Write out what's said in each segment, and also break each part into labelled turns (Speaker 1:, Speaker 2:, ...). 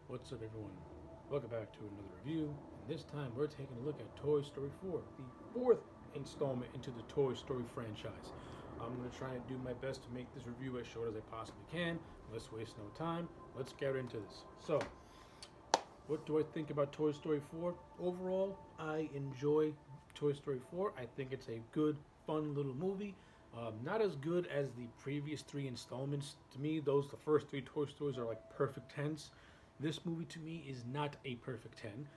Speaker 1: What's up, everyone? Welcome back to another review. And this time we're taking a look at Toy Story 4, the fourth installment into the Toy Story franchise. I'm going to try and do my best to make this review as short as I possibly can. Let's waste no time. Let's get into this. So, what do I think about Toy Story 4? Overall, I enjoy Toy Story 4. I think it's a good, fun little movie. Not as good as the previous three installments. To me, the first three Toy Stories are like perfect tens. This movie to me is not a perfect 10,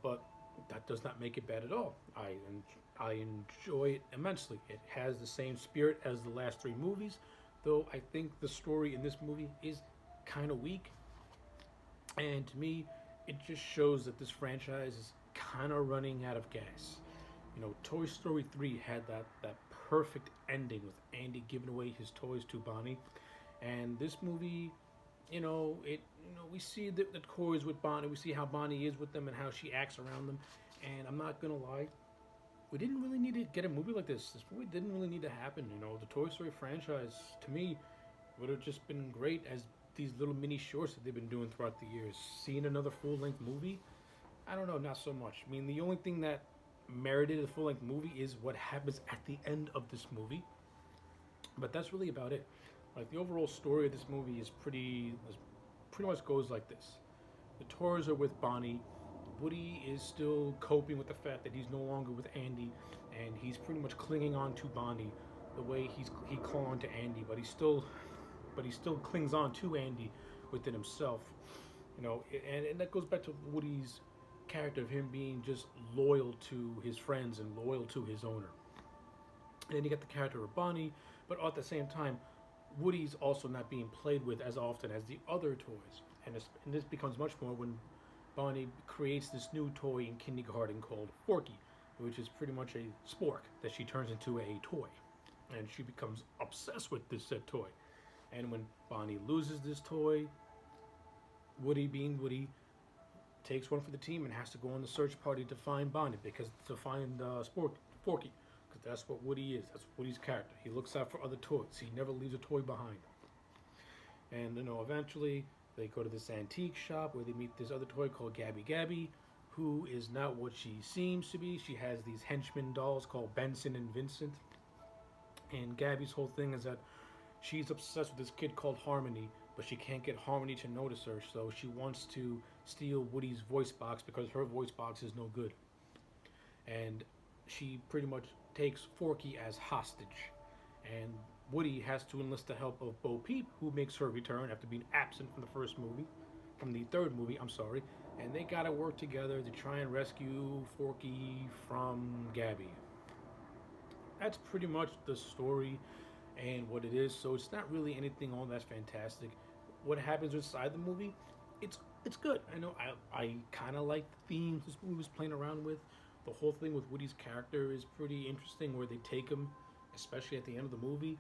Speaker 1: but that does not make it bad at all. I enjoy it immensely. It has the same spirit as the last three movies, though I think the story in this movie is kind of weak. And to me, it just shows that this franchise is kind of running out of gas. Toy Story 3 had that perfect ending with Andy giving away his toys to Bonnie. And this movie, we see the toys with Bonnie. We see how Bonnie is with them and how she acts around them. And I'm not gonna lie, we didn't really need to get a movie like this. This movie didn't really need to happen. The Toy Story franchise to me would have just been great as these little mini shorts that they've been doing throughout the years. Seeing another full length movie, I don't know, not so much. I mean, the only thing that merited a full length movie is what happens at the end of this movie. But that's really about it. Like the overall story of this movie is pretty much goes like this. The toys are with Bonnie. Woody is still coping with the fact that he's no longer with Andy, and he's pretty much clinging on to Bonnie the way he clung on to Andy, but he still clings on to Andy within himself. And that goes back to Woody's character of him being just loyal to his friends and loyal to his owner. And then you get the character of Bonnie, but at the same time, Woody's also not being played with as often as the other toys. And this becomes much more when Bonnie creates this new toy in kindergarten called Forky, which is pretty much a spork that she turns into a toy. And she becomes obsessed with this said toy. And when Bonnie loses this toy, Woody, being Woody, takes one for the team and has to go on the search party to find Bonnie, because to find Forky, because that's what Woody is. That's Woody's character. He looks out for other toys. He never leaves a toy behind. And eventually they go to this antique shop where they meet this other toy called Gabby Gabby, who is not what she seems to be. She has these henchmen dolls called Benson and Vincent. And Gabby's whole thing is that she's obsessed with this kid called Harmony, but she can't get Harmony to notice her, so she wants to steal Woody's voice box because her voice box is no good. And she pretty much takes Forky as hostage. And Woody has to enlist the help of Bo Peep, who makes her return after being absent from the third movie, I'm sorry. And they gotta work together to try and rescue Forky from Gabby. That's pretty much the story and what it is. So it's not really anything all that fantastic. What happens inside the movie, it's good. I know I kind of like the themes this movie was playing around with. The whole thing with Woody's character is pretty interesting, where they take him, especially at the end of the movie.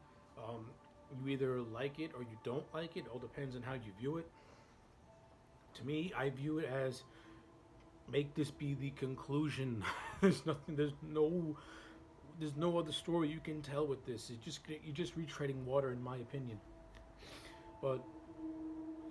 Speaker 1: You either like it or you don't like it. It all depends on how you view it. To me, I view it as make this be the conclusion. there's nothing. There's no other story you can tell with this. You're just retreading water, in my opinion. But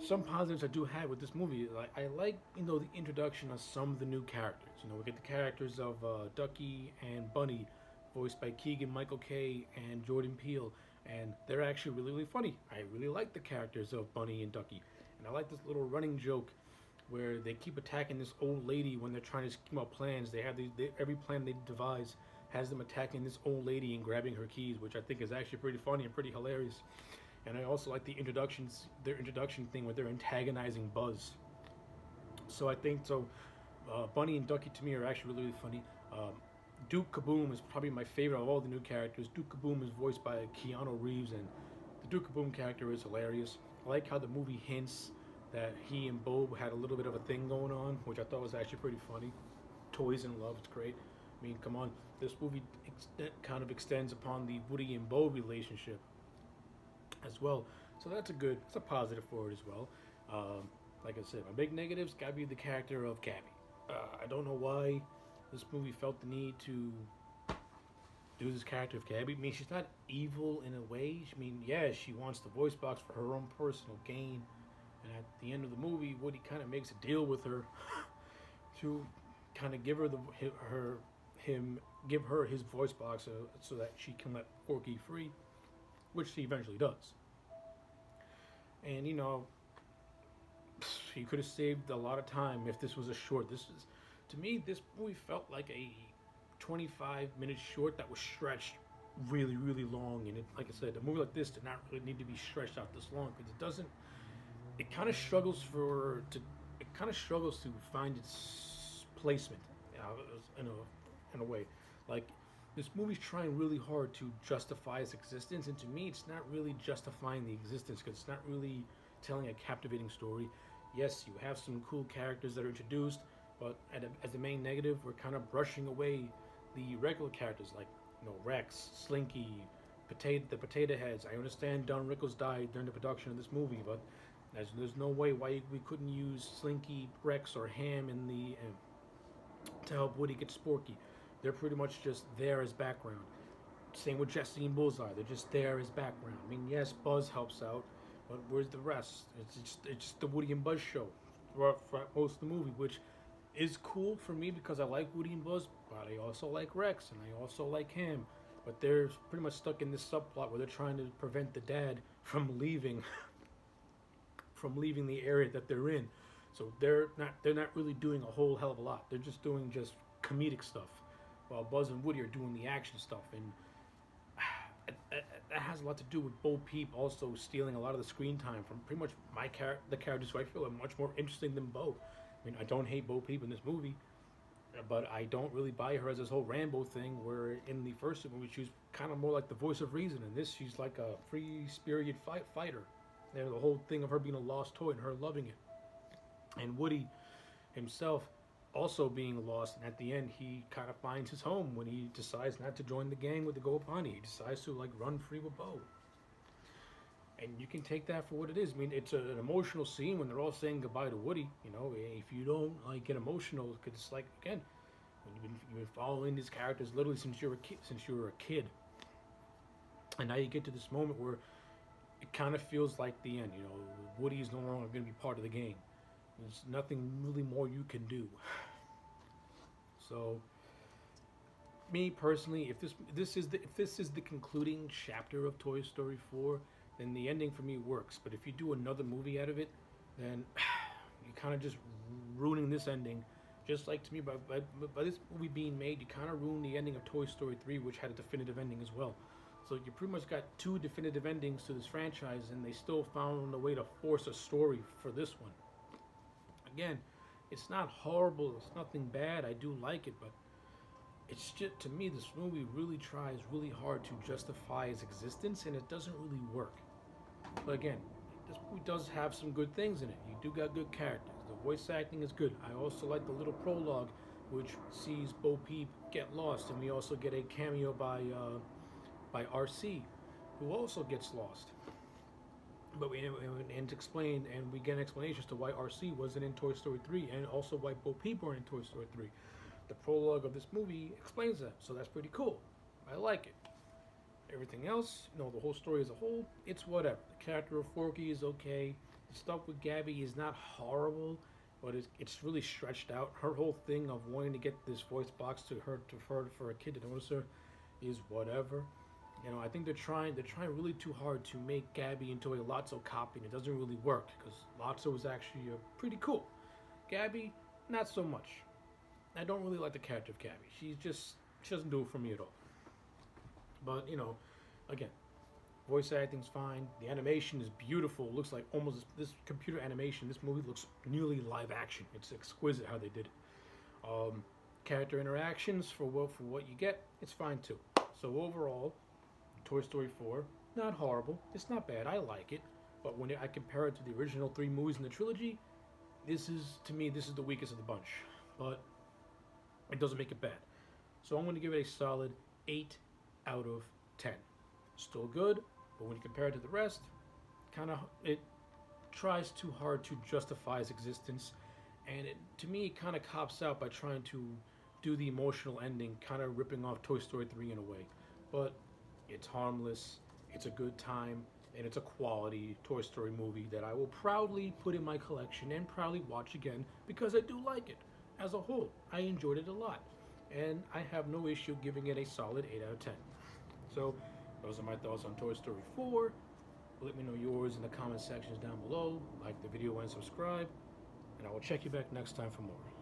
Speaker 1: some positives I do have with this movie, I like the introduction of some of the new characters. We get the characters of Ducky and Bunny, voiced by Keegan Michael Kay and Jordan Peele, and they're actually really, really funny. I really like the characters of Bunny and Ducky, and I like this little running joke where they keep attacking this old lady when they're trying to scheme out plans. Every plan they devise has them attacking this old lady and grabbing her keys, which I think is actually pretty funny and pretty hilarious. And I also like their introduction thing where they're antagonizing Buzz. So I think so. Bunny and Ducky to me are actually really, really funny. Duke Kaboom is probably my favorite of all the new characters. Duke Kaboom is voiced by Keanu Reeves, and the Duke Kaboom character is hilarious. I like how the movie hints that he and Bo had a little bit of a thing going on, which I thought was actually pretty funny. Toys and love, it's great. I mean, come on, this movie kind of extends upon the Woody and Bo relationship as well. So that's a positive for it as well. Like I said, my big negatives gotta be the character of Gabby. I don't know why this movie felt the need to do this character of Gabby. I mean, she's not evil in a way. I mean, yeah, she wants the voice box for her own personal gain, And at the end of the movie, Woody kind of makes a deal with her to kind of give her give her his voice box so that she can let Forky free, which she eventually does. And he could have saved a lot of time if this was a short. To me, this movie felt like a 25-minute short that was stretched really, really long. And like I said, a movie like this did not really need to be stretched out this long because it doesn't. It kind of struggles It kind of struggles to find its placement, in a way. Like this movie's trying really hard to justify its existence, and to me, it's not really justifying the existence because it's not really telling a captivating story. Yes, you have some cool characters that are introduced, but as the main negative, we're kind of brushing away the regular characters like Rex, Slinky, the Potato Heads. I understand Don Rickles died during the production of this movie, but there's no way why we couldn't use Slinky, Rex, or Ham in the to help Woody get Sporky. They're pretty much just there as background. Same with Jesse and Bullseye. They're just there as background. I mean, yes, Buzz helps out, but where's the rest? It's just the Woody and Buzz show for most of the movie, which is cool for me because I like Woody and Buzz, but I also like Rex and I also like Ham. But they're pretty much stuck in this subplot where they're trying to prevent the dad from leaving the area that they're in. So they're not really doing a whole hell of a lot. They're just doing comedic stuff, while Buzz and Woody are doing the action stuff. And that has a lot to do with Bo Peep also stealing a lot of the screen time from pretty much the characters who I feel are much more interesting than Bo. I mean, I don't hate Bo Peep in this movie, but I don't really buy her as this whole Rambo thing, where in the first movie she was kind of more like the voice of reason. In this, she's like a free-spirited fighter. The whole thing of her being a lost toy and her loving it. And Woody himself also being lost, and at the end he kind of finds his home when he decides not to join the gang with the Go Pawnee. He decides to run free with Bo. And you can take that for what it is. I mean, it's an emotional scene when they're all saying goodbye to Woody. If you don't get emotional, because it's again, when you've been following these characters literally since you were a kid, and now you get to this moment where it kind of feels like the end. Woody is no longer going to be part of the game. There's nothing really more you can do. So, me personally, if this is the concluding chapter of Toy Story 4, then the ending for me works. But if you do another movie out of it, then you're kind of just ruining this ending. Just like to me, by this movie being made, you kind of ruined the ending of Toy Story 3, which had a definitive ending as well. So you pretty much got two definitive endings to this franchise, and they still found a way to force a story for this one. Again, it's not horrible, it's nothing bad, I do like it, but it's just, to me, this movie really tries really hard to justify its existence, and it doesn't really work. But again, this movie does have some good things in it. You do got good characters. The voice acting is good. I also like the little prologue, which sees Bo Peep get lost, and we also get a cameo by RC, who also gets lost. But we get an explanation as to why RC wasn't in Toy Story 3, and also why Bo Peep weren't in Toy Story 3. The prologue of this movie explains that, so that's pretty cool. I like it. Everything else, the whole story as a whole, it's whatever. The character of Forky is okay. The stuff with Gabby is not horrible, but it's really stretched out. Her whole thing of wanting to get this voice box to her for a kid to notice her is whatever. I think they're trying really too hard to make Gabby into a Lotso copy, and it doesn't really work because Lotso is actually pretty cool. Gabby, not so much. I don't really like the character of Gabby. She doesn't do it for me at all. But again, voice acting's fine. The animation is beautiful. It looks like almost this computer animation. This movie looks nearly live action. It's exquisite how they did it. Character interactions for what you get, it's fine too. So overall, Toy Story 4, not horrible. It's not bad. I like it. But when I compare it to the original 3 movies in the trilogy, this is the weakest of the bunch. But it doesn't make it bad. So I'm going to give it a solid 8 out of 10. Still good, but when you compare it to the rest, it tries too hard to justify its existence. And to me, it kind of cops out by trying to do the emotional ending, kind of ripping off Toy Story 3 in a way. But it's harmless. It's a good time. and it's a quality Toy Story movie that I will proudly put in my collection and proudly watch again because I do like it. As a whole, I enjoyed it a lot, and I have no issue giving it a solid 8 out of 10. So, those are my thoughts on Toy Story 4. Let me know yours in the comment sections down below. Like the video and subscribe, and I will check you back next time for more.